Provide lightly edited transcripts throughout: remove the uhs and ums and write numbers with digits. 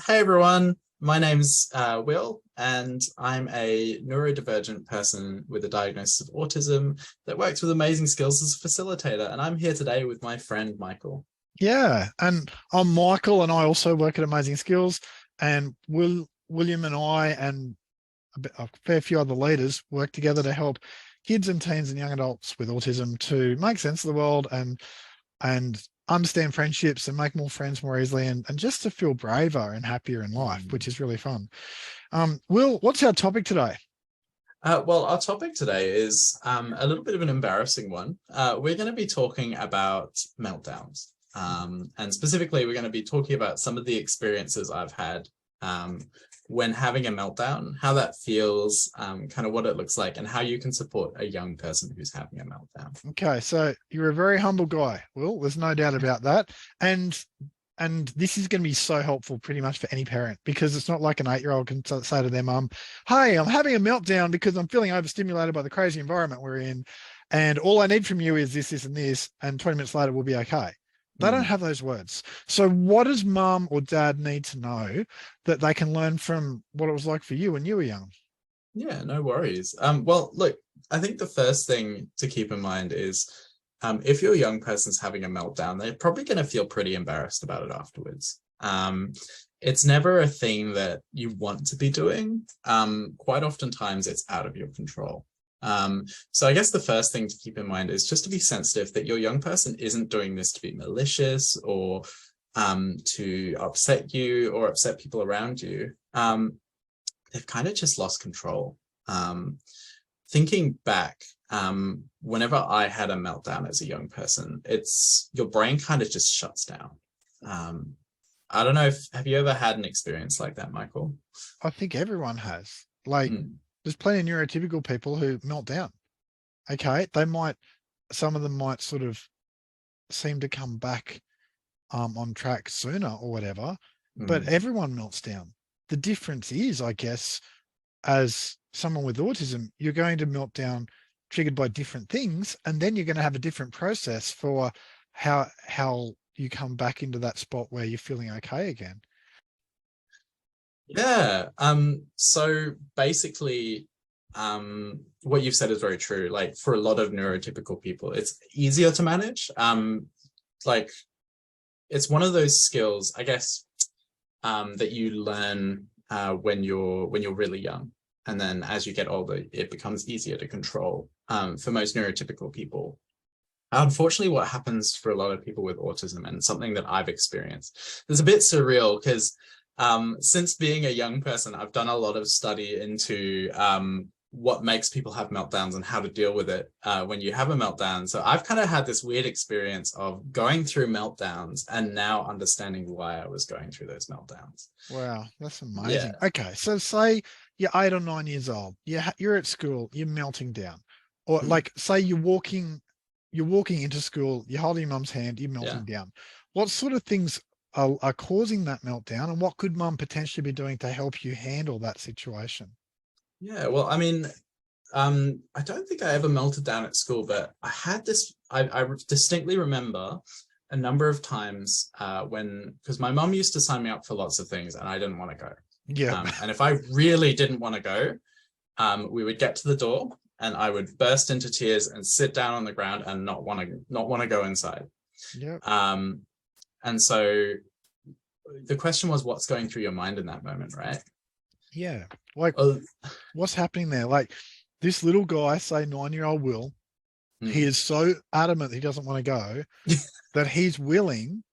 Hey everyone, my name's Will, and I'm a neurodivergent person with a diagnosis of autism that works with amazing skills as a facilitator. And I'm here today with my friend Michael. Yeah, and I'm Michael, and I also work at Amazing Skills. And William and I and a fair few other leaders work together to help kids and teens and young adults with autism to make sense of the world and understand friendships and make more friends more easily and just to feel braver and happier in life, which is really fun. Will, what's our topic today? Well, our topic today is a little bit of an embarrassing one. We're going to be talking about meltdowns. And specifically, we're going to be talking about some of the experiences I've had when having a meltdown, how that feels, kind of what it looks like, and how you can support a young person who's having a meltdown. Okay, so you're a very humble guy, Will. There's no doubt about that. And and this is going to be so helpful pretty much for any parent because it's not like an 8-year-old can say to their mum, "Hey, I'm having a meltdown because I'm feeling overstimulated by the crazy environment we're in, and all I need from you is this, this, and this, and 20 minutes later we'll be okay." They don't have those words. So what does mum or dad need to know that they can learn from what it was like for you when you were young? Yeah, no worries. Well, look, I think the first thing to keep in mind is if your young person's having a meltdown, they're probably going to feel pretty embarrassed about it afterwards. It's never a thing that you want to be doing. Quite oftentimes it's out of your control. So I guess the first thing to keep in mind is just to be sensitive that your young person isn't doing this to be malicious or to upset you or upset people around you. They've kind of just lost control. Thinking back, whenever I had a meltdown as a young person, it's your brain kind of just shuts down. I don't know if have you ever had an experience like that, Michael? I think everyone has. Like, there's plenty of neurotypical people who melt down. Okay, some of them might sort of seem to come back on track sooner or whatever, but everyone melts down. The difference is, I guess, as someone with autism, you're going to melt down triggered by different things, and then you're going to have a different process for how you come back into that spot where you're feeling okay again. Yeah. So basically, what you've said is very true. Like for a lot of neurotypical people, it's easier to manage. Like it's one of those skills, I guess, that you learn when you're really young. And then as you get older, it becomes easier to control for most neurotypical people. Unfortunately, what happens for a lot of people with autism, and something that I've experienced, is a bit surreal because since being a young person, I've done a lot of study into what makes people have meltdowns and how to deal with it when you have a meltdown. So I've kind of had this weird experience of going through meltdowns and now understanding why I was going through those meltdowns. Wow, that's Yeah. amazing. Okay, so say you're 8 or 9 years old, you're at school, you're melting down, or like say you're walking into school, you're holding your mum's hand, you're Yeah. melting down. What sort of things are causing that meltdown, and what could mum potentially be doing to help you handle that situation? Yeah. Well, I mean, I don't think I ever melted down at school, but I had this, I distinctly remember a number of times because my mum used to sign me up for lots of things and I didn't want to go. Yeah. And if I really didn't want to go, we would get to the door and I would burst into tears and sit down on the ground and not want to go inside. Yeah. And so the question was, what's going through your mind in that moment, right? Yeah. Like, Oh, what's happening there? Like, this little guy, say 9-year-old Will, he is so adamant he doesn't want to go that he's willing,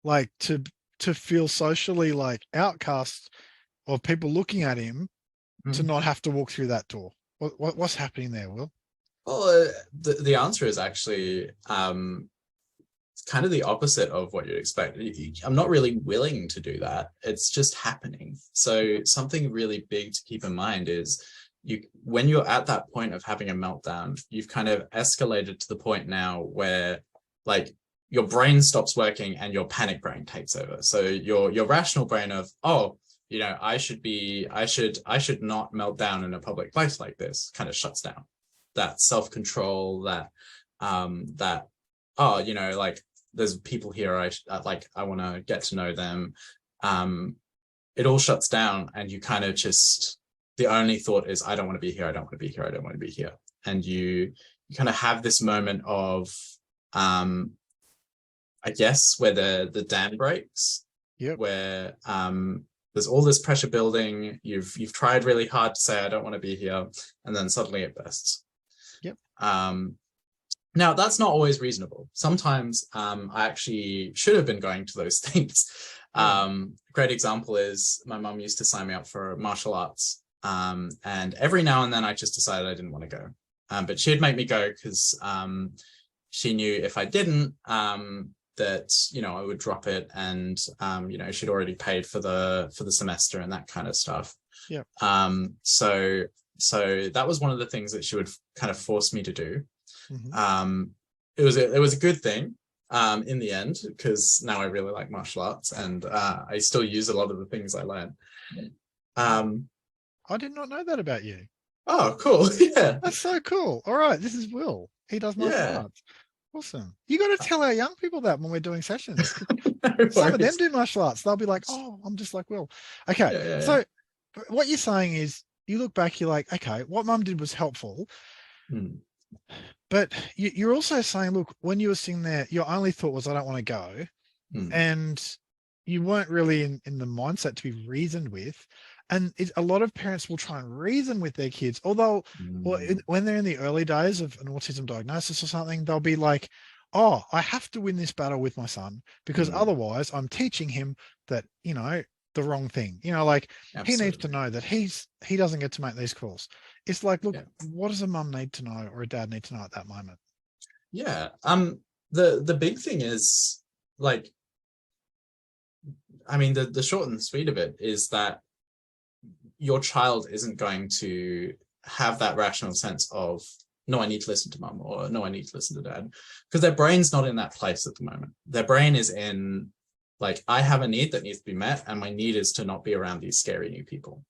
like, to feel socially like outcast of people looking at him to not have to walk through that door. What's happening there, Will? Well, the answer is actually kind of the opposite of what you'd expect. I'm not really willing to do that. It's just happening. So something really big to keep in mind is when you're at that point of having a meltdown, you've kind of escalated to the point now where like your brain stops working and your panic brain takes over. So your rational brain of, oh, I should not melt down in a public place like this kind of shuts down. That self-control, that oh, like there's people here, I want to get to know them. it all shuts down, and you kind of just, the only thought is, I don't want to be here. I don't want to be here. I don't want to be here. And you kind of have this moment of, I guess, where the dam breaks, where there's all this pressure building. You've tried really hard to say, I don't want to be here. And then suddenly it bursts. Yep. Now, that's not always reasonable. Sometimes I actually should have been going to those things. Great example is my mum used to sign me up for martial arts. And every now and then I just decided I didn't want to go. But she'd make me go because she knew if I didn't, that, you know, I would drop it, and you know, she'd already paid for the semester and that kind of stuff. Yeah. So that was one of the things that she would kind of force me to do. It was a good thing in the end, because now I really like martial arts, and I still use a lot of the things I learned. I did not know that about you. Oh, cool. Yeah. That's so cool. All right. This is Will. He does martial arts. Awesome. You got to tell our young people that when we're doing sessions. Some of them do martial arts. They'll be like, oh, I'm just like Will. Okay. So what you're saying is, you look back, you're like, okay, what mum did was helpful. But you're also saying, look, when you were sitting there, your only thought was, I don't want to go. And you weren't really in the mindset to be reasoned with. And a lot of parents will try and reason with their kids, although when they're in the early days of an autism diagnosis or something, they'll be like, oh, I have to win this battle with my son, because otherwise I'm teaching him that, you know, the wrong thing, you know, like he needs to know that he doesn't get to make these calls. It's like, look, what does a mum need to know or a dad need to know at that moment? Yeah. The big thing is, like, I mean, the short and sweet of it is that your child isn't going to have that rational sense of, no, I need to listen to mum, or no, I need to listen to dad, because their brain's not in that place at the moment. Their brain is in, like, I have a need that needs to be met, and my need is to not be around these scary new people.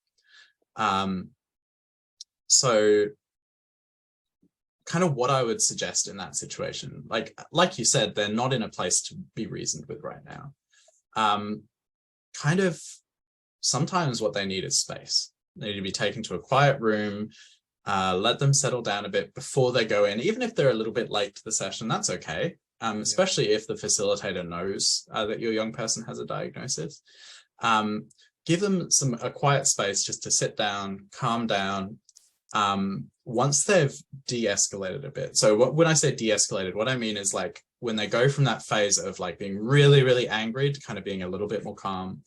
So kind of what I would suggest in that situation, like you said, they're not in a place to be reasoned with right now. Kind of sometimes what they need is space. They need to be taken to a quiet room, let them settle down a bit before they go in. Even if they're a little bit late to the session, that's okay. Especially if the facilitator knows that your young person has a diagnosis. Give them a quiet space just to sit down, calm down. Once they've de-escalated a bit. So when I say de-escalated, what I mean is, like, when they go from that phase of like being really, really angry to kind of being a little bit more calm,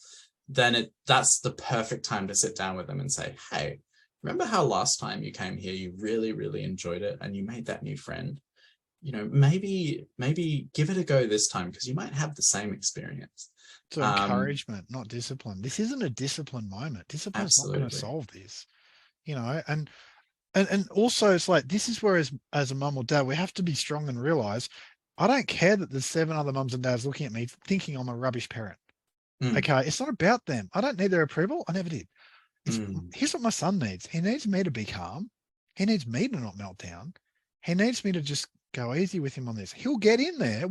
then that's the perfect time to sit down with them and say, hey, remember how last time you came here, you really, really enjoyed it and you made that new friend? You know, maybe give it a go this time, because you might have the same experience. So encouragement, not discipline. This isn't a discipline moment. Discipline's not going to solve this, you know, and also it's like, this is where as a mum or dad, we have to be strong and realize, I don't care that there's 7 other mums and dads looking at me thinking I'm a rubbish parent. Okay. It's not about them. I don't need their approval. I never did. Here's what my son needs. He needs me to be calm. He needs me to not melt down. He needs me to just go easy with him on this. He'll get in there.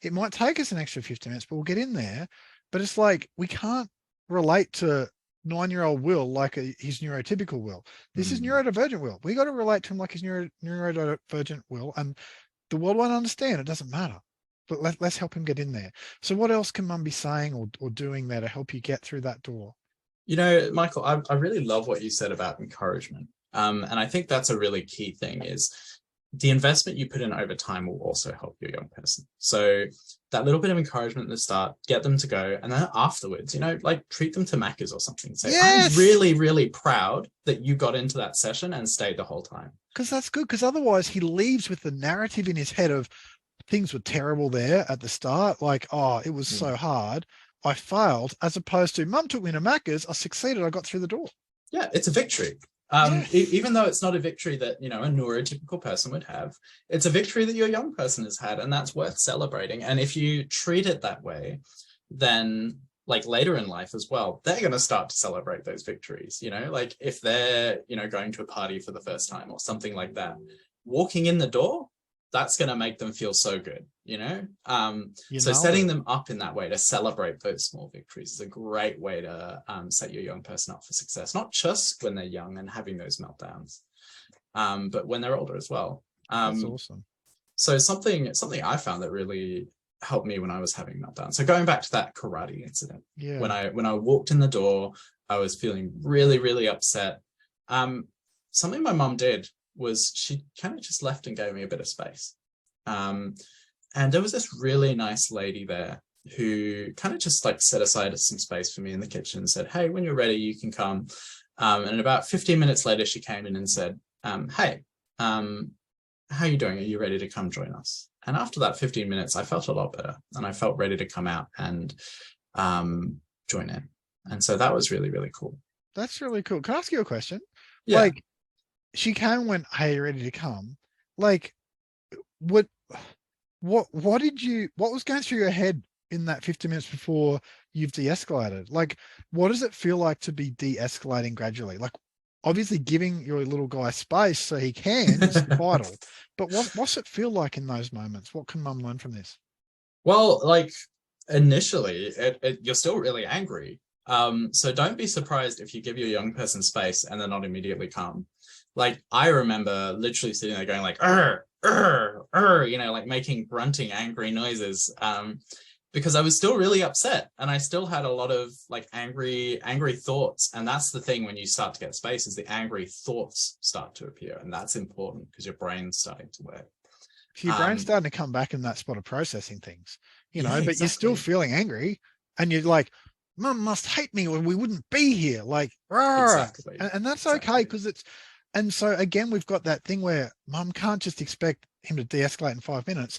It might take us an extra 15 minutes, but we'll get in there. But it's like, we can't relate to 9-year-old Will like his neurotypical Will. This is neurodivergent Will. We got to relate to him like his neurodivergent Will, and the world won't understand. It doesn't matter. But let's help him get in there. So what else can mum be saying or doing there to help you get through that door? You know, Michael, I really love what you said about encouragement. And I think that's a really key thing, is the investment you put in over time will also help your young person. So that little bit of encouragement at the start, get them to go. And then afterwards, you know, like, treat them to Macca's or something. Say, I'm really, really proud that you got into that session and stayed the whole time. Because that's good. Because otherwise he leaves with the narrative in his head of, things were terrible there at the start. Like, oh, it was so hard. I failed, as opposed to, mum took me to Macca's. I succeeded. I got through the door. Yeah, it's a victory. Even though it's not a victory that, you know, a neurotypical person would have, it's a victory that your young person has had, and that's worth celebrating. And if you treat it that way, then, like, later in life as well, they're going to start to celebrate those victories. You know, like, if they're, you know, going to a party for the first time or something like that, walking in the door, that's going to make them feel so good, you know? So know setting it. them up in that way to celebrate those small victories is a great way to set your young person up for success, not just when they're young and having those meltdowns, but when they're older as well. That's awesome. So something I found that really helped me when I was having meltdowns. So going back to that karate incident, Yeah. when I walked in the door, I was feeling really, really upset. Something my mum did was she kind of just left and gave me a bit of space. And there was this really nice lady there who kind of just like set aside some space for me in the kitchen and said, hey, when you're ready, you can come. And about 15 minutes later, she came in and said, hey, how are you doing? Are you ready to come join us? And after that 15 minutes, I felt a lot better and I felt ready to come out and join in. And so that was really, really cool. That's really cool. Can I ask you a question? Yeah. Like, she came and went, hey, you ready to come? Like, what was going through your head in that 15 minutes before you've de-escalated? Like, what does it feel like to be de-escalating gradually? Like, obviously giving your little guy space so he can is vital, but what's it feel like in those moments? What can mum learn from this? Well, like initially you're still really angry. So don't be surprised if you give your young person space and they're not immediately calm. Like I remember literally sitting there going like, you know, like making grunting angry noises. Because I was still really upset and I still had a lot of like angry thoughts. And that's the thing when you start to get space is the angry thoughts start to appear. And that's important because your brain's starting to work. So your brain's starting to come back in that spot of processing things, you know, yeah, but exactly. You're still feeling angry and you're like, mum must hate me or we wouldn't be here. Like, exactly. And that's okay because it's, and so again, we've got that thing where mum can't just expect him to de-escalate in 5 minutes.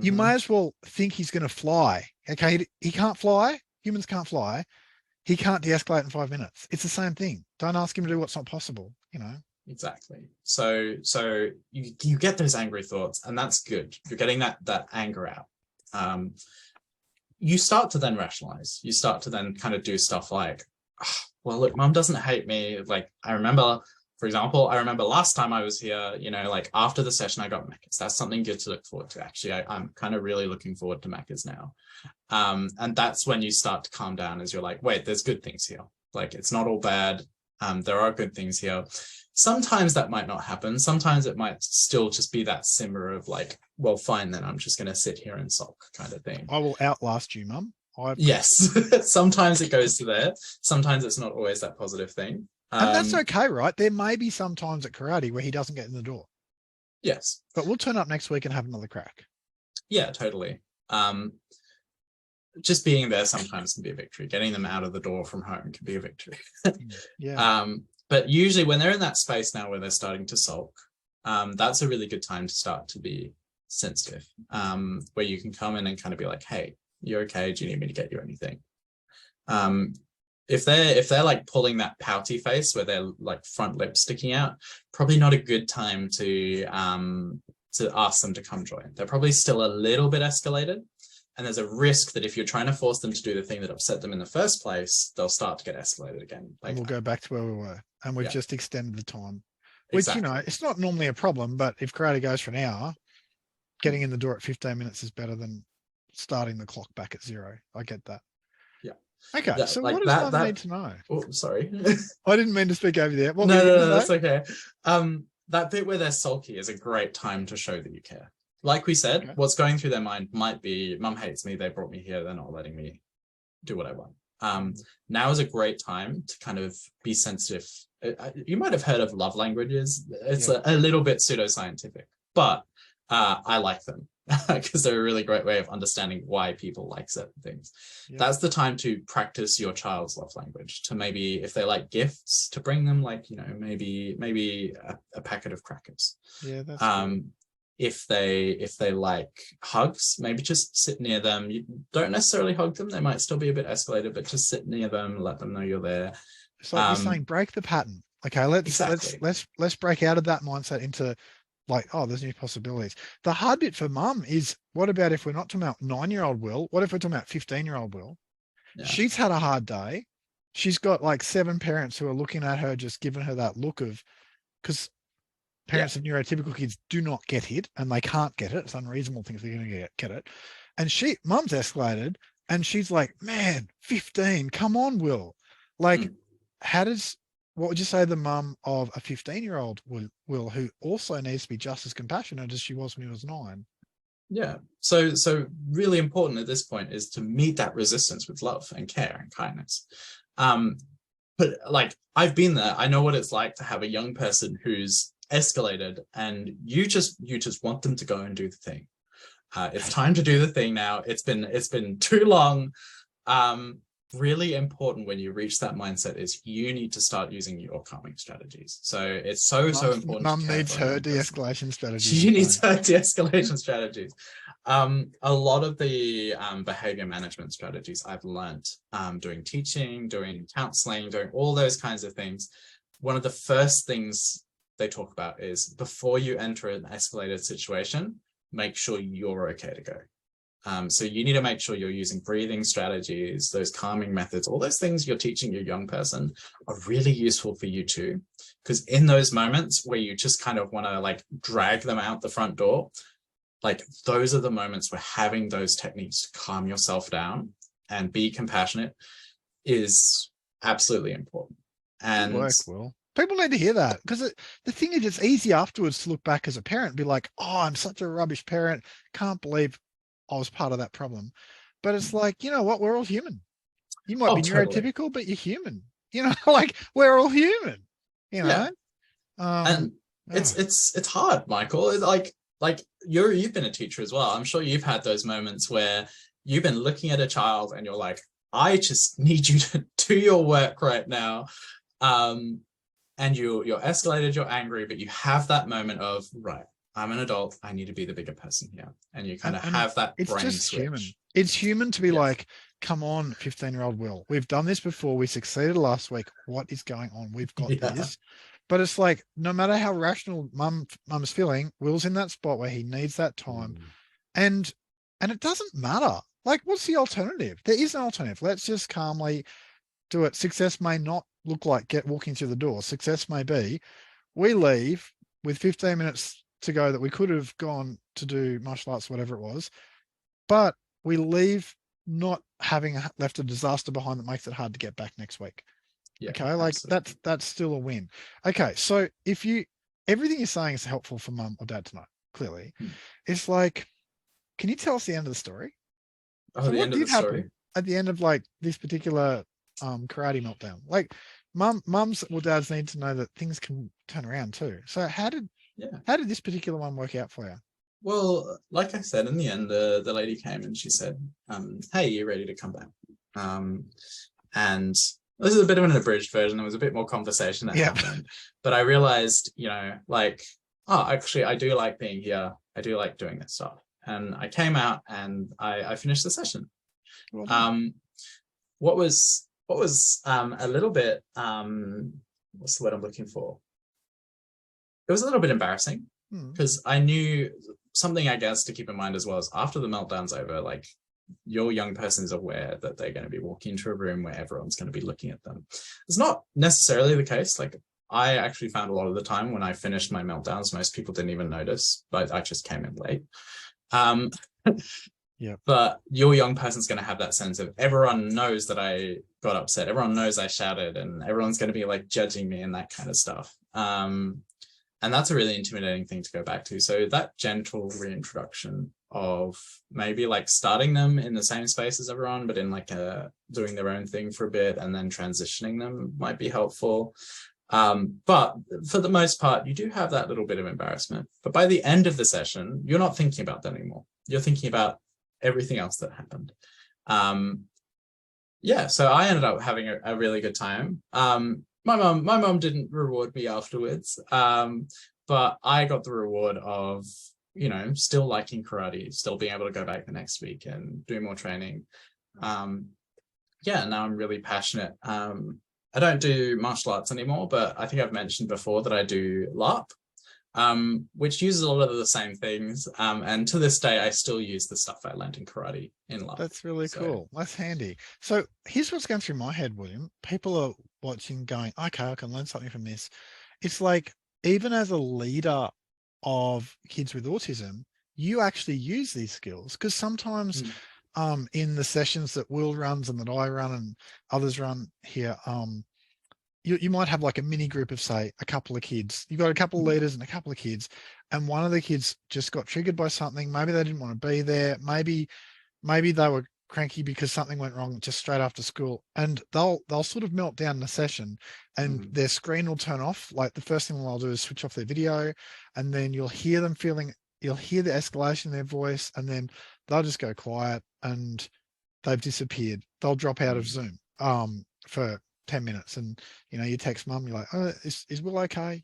You may as well think he's going to fly. Okay. He can't fly. Humans can't fly. He can't de-escalate in 5 minutes. It's the same thing. Don't ask him to do what's not possible, you know? Exactly. So you get those angry thoughts and that's good. You're getting that anger out. You start to then rationalize. You start to then kind of do stuff like, oh, well, look, mum doesn't hate me. Like I remember, for example, last time I was here, you know, like after the session, I got Macca's. That's something good to look forward to. Actually, I'm kind of really looking forward to Macca's now. And that's when you start to calm down as you're like, wait, there's good things here. Like, it's not all bad. There are good things here. Sometimes that might not happen. Sometimes it might still just be that simmer of like, well, fine, then I'm just going to sit here and sulk kind of thing. I will outlast you, mum. Yes. Sometimes it goes to there. Sometimes it's not always that positive thing. And that's okay, right? There may be some times at karate where he doesn't get in the door. Yes. But we'll turn up next week and have another crack. Yeah, totally. Just being there sometimes can be a victory. Getting them out of the door from home can be a victory. Yeah. But usually when they're in that space now where they're starting to sulk, that's a really good time to start to be sensitive, where you can come in and kind of be like, hey, you okay? Do you need me to get you anything? If they're like pulling that pouty face where they're like front lip sticking out, probably not a good time to ask them to come join. They're probably still a little bit escalated. And there's a risk that if you're trying to force them to do the thing that upset them in the first place, they'll start to get escalated again. Like, and we'll go back to where we were. And we've just extended the time, which, exactly. You know, it's not normally a problem, but if karate goes for an hour, getting in the door at 15 minutes is better than starting the clock back at 0. I get that. Yeah. Okay. So like what does mum need to know? Oh, sorry. I didn't mean to speak over there. No, that's okay. That bit where they're sulky is a great time to show that you care. Like we said, what's going through their mind might be, mum hates me, they brought me here, they're not letting me do what I want. Now is a great time to kind of be sensitive. You might have heard of love languages. It's a little bit pseudoscientific, but I like them because they're a really great way of understanding why people like certain things. That's the time to practice your child's love language, to maybe, if they like gifts, to bring them like, you know, maybe a packet of crackers. Yeah, that's good. If they like hugs, maybe just sit near them. You don't necessarily hug them. They might still be a bit escalated, but just sit near them, let them know you're there. It's like you're saying, break the pattern. Okay, let's break out of that mindset into like, oh, there's new possibilities. The hard bit for mum is, what about if we're not talking about 9-year-old Will? What if we're talking about 15-year-old Will? Yeah. She's had a hard day. She's got like 7 parents who are looking at her, just giving her that look of, because parents of neurotypical kids do not get hit, and they can't get it. It's unreasonable things they're going to get it. And mum's escalated, and she's like, man, 15, come on, Will. Like, what would you say the mum of a 15-year-old will, who also needs to be just as compassionate as she was when he was 9? Yeah. So really important at this point is to meet that resistance with love and care and kindness. But like, I've been there. I know what it's like to have a young person who's escalated, and you just want them to go and do the thing. It's time to do the thing now. It's been too long. Really important when you reach that mindset is you need to start using your calming strategies. So it's so important. Mum needs her de-escalation strategies. She needs her de-escalation strategies. A lot of the behavior management strategies I've learned doing teaching, doing counseling, doing all those kinds of things. One of the first things they talk about is, before you enter an escalated situation, make sure you're okay to go. So you need to make sure you're using breathing strategies, those calming methods, all those things you're teaching your young person are really useful for you too. Because in those moments where you just kind of want to like drag them out the front door, like those are the moments where having those techniques to calm yourself down and be compassionate is absolutely important. And good work, Will. People need to hear that, because the thing is, it's easy afterwards to look back as a parent and be like, oh, I'm such a rubbish parent. Can't believe I was part of that problem. But it's like, you know what? We're all human. You might be neurotypical, totally, but you're human. You know, like, we're all human, you know? Yeah. And it's hard, Michael. It's like you've been a teacher as well. I'm sure you've had those moments where you've been looking at a child and you're like, I just need you to do your work right now. And you're escalated, you're angry, but you have that moment of, right, I'm an adult, I need to be the bigger person here. And you kind of have that brain switch. It's just human. It's human to be like, come on, 15-year-old Will, we've done this before. We succeeded last week. What is going on? We've got this. But it's like, no matter how rational mum's feeling, Will's in that spot where he needs that time. And it doesn't matter. Like, what's the alternative? There is an alternative. Let's just calmly do it. Success may not look like walking through the door. Success may be, we leave with 15 minutes to go that we could have gone to do martial arts, whatever it was, but we leave not having left a disaster behind that makes it hard to get back next week. Yeah, okay, like absolutely. That's still a win. Okay, so if everything you're saying is helpful for mum or dad tonight, clearly, it's like, can you tell us the end of the story? Oh, so the end of the story? At the end of like this particular karate meltdown, like mums or dads need to know that things can turn around too. So how did this particular one work out for you? Well, like I said, in the end, the lady came and she said, hey, you're ready to come back. And this is a bit of an abridged version. There was a bit more conversation that happened. But I realized, you know, like, oh, actually, I do like being here. I do like doing this stuff. And I came out and I finished the session. Well, what was a little bit, what's the word I'm looking for? It was a little bit embarrassing because I knew something, I guess, to keep in mind as well, is after the meltdown's over, like, your young person is aware that they're going to be walking into a room where everyone's going to be looking at them. It's not necessarily the case. Like, I actually found a lot of the time when I finished my meltdowns, most people didn't even notice, but I just came in late. But your young person's going to have that sense of, everyone knows that I got upset. Everyone knows I shouted, and everyone's going to be like judging me and that kind of stuff. And that's a really intimidating thing to go back to. So that gentle reintroduction of maybe like starting them in the same space as everyone, but in like doing their own thing for a bit and then transitioning them might be helpful. But for the most part, you do have that little bit of embarrassment. But by the end of the session, you're not thinking about that anymore. You're thinking about everything else that happened. So I ended up having a really good time. My mum didn't reward me afterwards, but I got the reward of, you know, still liking karate, still being able to go back the next week and do more training. Now I'm really passionate. I don't do martial arts anymore, but I think I've mentioned before that I do LARP, which uses a lot of the same things. And to this day, I still use the stuff I learned in karate in LARP. That's really cool. That's handy. So here's what's going through my head, William. People are watching going, okay, I can learn something from this. It's like, even as a leader of kids with autism, you actually use these skills, because sometimes in the sessions that Will runs and that I run and others run here, you might have like a mini group of, say, a couple of kids. You've got a couple of leaders and a couple of kids, and one of the kids just got triggered by something. Maybe they didn't want to be there. Maybe they were cranky because something went wrong just straight after school, and they'll sort of melt down in the session, and their screen will turn off. Like the first thing they'll do is switch off their video, and then you'll hear the escalation in their voice, and then they'll just go quiet and they've disappeared. They'll drop out of Zoom for 10 minutes, and you text mum, you're like, oh, is Will okay?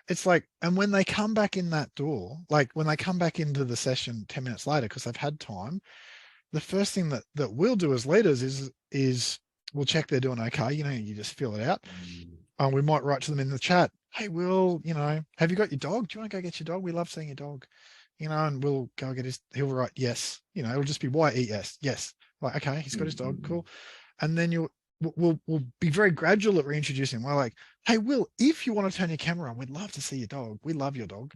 It's like, and when they come back in that door, like when they come back into the session 10 minutes later, because they've had time, the first thing that we'll do as leaders is we'll check they're doing okay. You just feel it out. We might write to them in the chat, hey, Will, have you got your dog? Do you want to go get your dog? We love seeing your dog. And we'll go get he'll write yes. It'll just be YES. Yes. Like, okay, he's got his dog. Cool. And then we'll be very gradual at reintroducing. We're like, hey, Will, if you want to turn your camera on, we'd love to see your dog. We love your dog.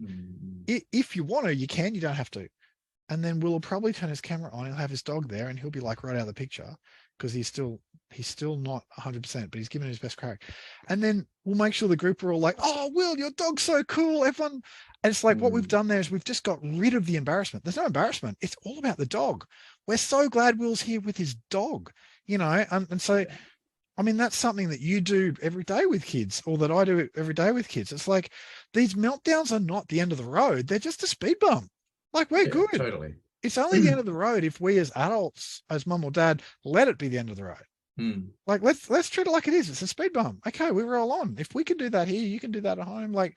If you want to, you can, you don't have to. And then Will probably turn his camera on. He'll have his dog there, and he'll be like right out of the picture, because he's still not 100%, but he's giving his best crack. And then we'll make sure the group are all like, oh, Will, your dog's so cool. Everyone. And it's like, what we've done there is we've just got rid of the embarrassment. There's no embarrassment. It's all about the dog. We're so glad Will's here with his dog, and so, I mean, that's something that you do every day with kids, or that I do every day with kids. It's like, these meltdowns are not the end of the road. They're just a speed bump. Like, we're good. Totally. It's only the end of the road if we as adults, as mum or dad, let it be the end of the road. Like, let's treat it like it is. It's a speed bump. Okay, we roll on. If we can do that here, you can do that at home. Like,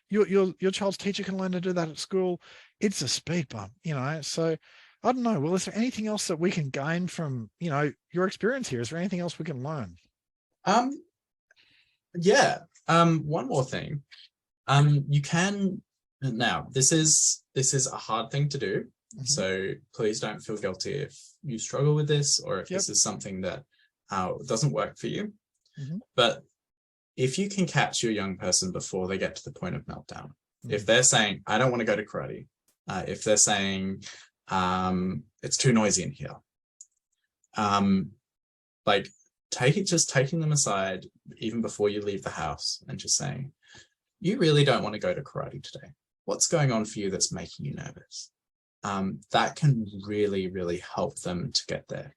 your child's teacher can learn to do that at school. It's a speed bump, So I don't know. Well, is there anything else that we can gain from, your experience here? Is there anything else we can learn? Yeah. One more thing. You can, now this is a hard thing to do. So please don't feel guilty if you struggle with this, or if this is something that doesn't work for you. But if you can catch your young person before they get to the point of meltdown, if they're saying, I don't want to go to karate, if they're saying, it's too noisy in here, like taking them aside even before you leave the house and just saying, you really don't want to go to karate today. What's going on for you that's making you nervous? That can really, really help them to get there.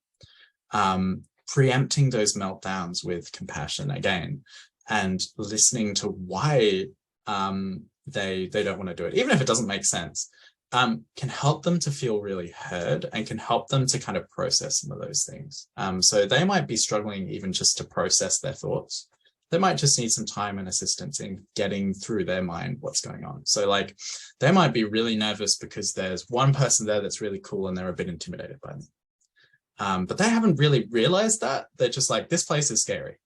Preempting those meltdowns with compassion again, and listening to why they don't want to do it, even if it doesn't make sense, can help them to feel really heard, and can help them to kind of process some of those things. So they might be struggling even just to process their thoughts. They might just need some time and assistance in getting through their mind what's going on. So like, they might be really nervous because there's one person there that's really cool and they're a bit intimidated by them. But they haven't really realized that. They're just like, this place is scary.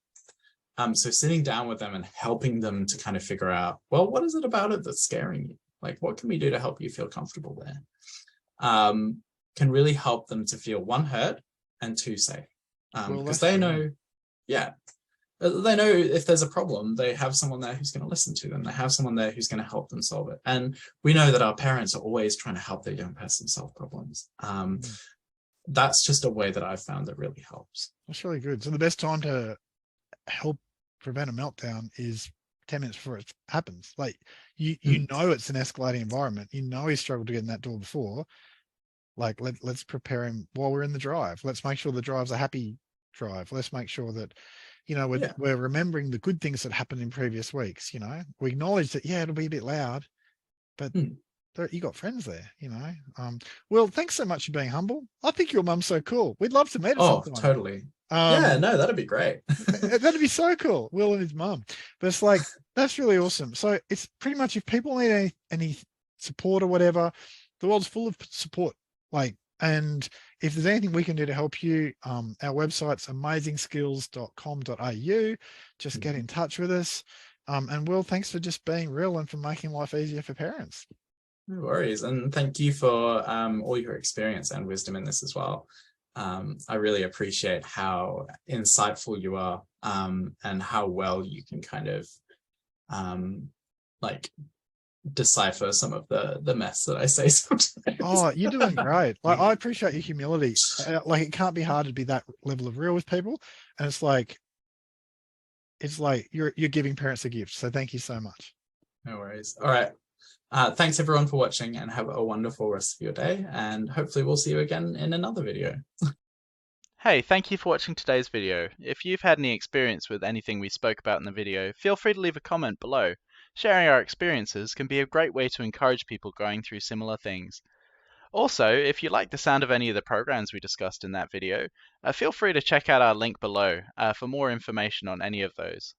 So sitting down with them and helping them to kind of figure out, well, what is it about it that's scaring you? Like, what can we do to help you feel comfortable there? Can really help them to feel, one, heard, and two, safe. Because they know, they know if there's a problem, they have someone there who's going to listen to them. They have someone there who's going to help them solve it. And we know that our parents are always trying to help their young person solve problems. That's just a way that I've found that really helps. That's really good. So the best time to help prevent a meltdown is 10 minutes before it happens. Like, you know it's an escalating environment. You know he struggled to get in that door before. Like, let's prepare him while we're in the drive. Let's make sure the drive's a happy drive. Let's make sure that, we're remembering the good things that happened in previous weeks. We acknowledge that, it'll be a bit loud, but you got friends there, Well, thanks so much for being humble. I think your mum's so cool. We'd love to meet her sometime. Totally. That'd be great. That'd be so cool. Will and his mum. But it's like, that's really awesome. So it's pretty much, if people need any support or whatever, the world's full of support. Like, and if there's anything we can do to help you, our website's amazingskills.com.au. Just get in touch with us. And Will, thanks for just being real and for making life easier for parents. No worries. And thank you for all your experience and wisdom in this as well. I really appreciate how insightful you are, and how well you can kind of like decipher some of the mess that I say sometimes. Oh, you're doing great. Like, I appreciate your humility. Like, it can't be hard to be that level of real with people. And it's like you're giving parents a gift. So thank you so much. No worries. All right. Thanks everyone for watching, and have a wonderful rest of your day. And hopefully we'll see you again in another video. Hey, thank you for watching today's video. If you've had any experience with anything we spoke about in the video, feel free to leave a comment below. Sharing our experiences can be a great way to encourage people going through similar things. Also, if you like the sound of any of the programs we discussed in that video, feel free to check out our link below for more information on any of those.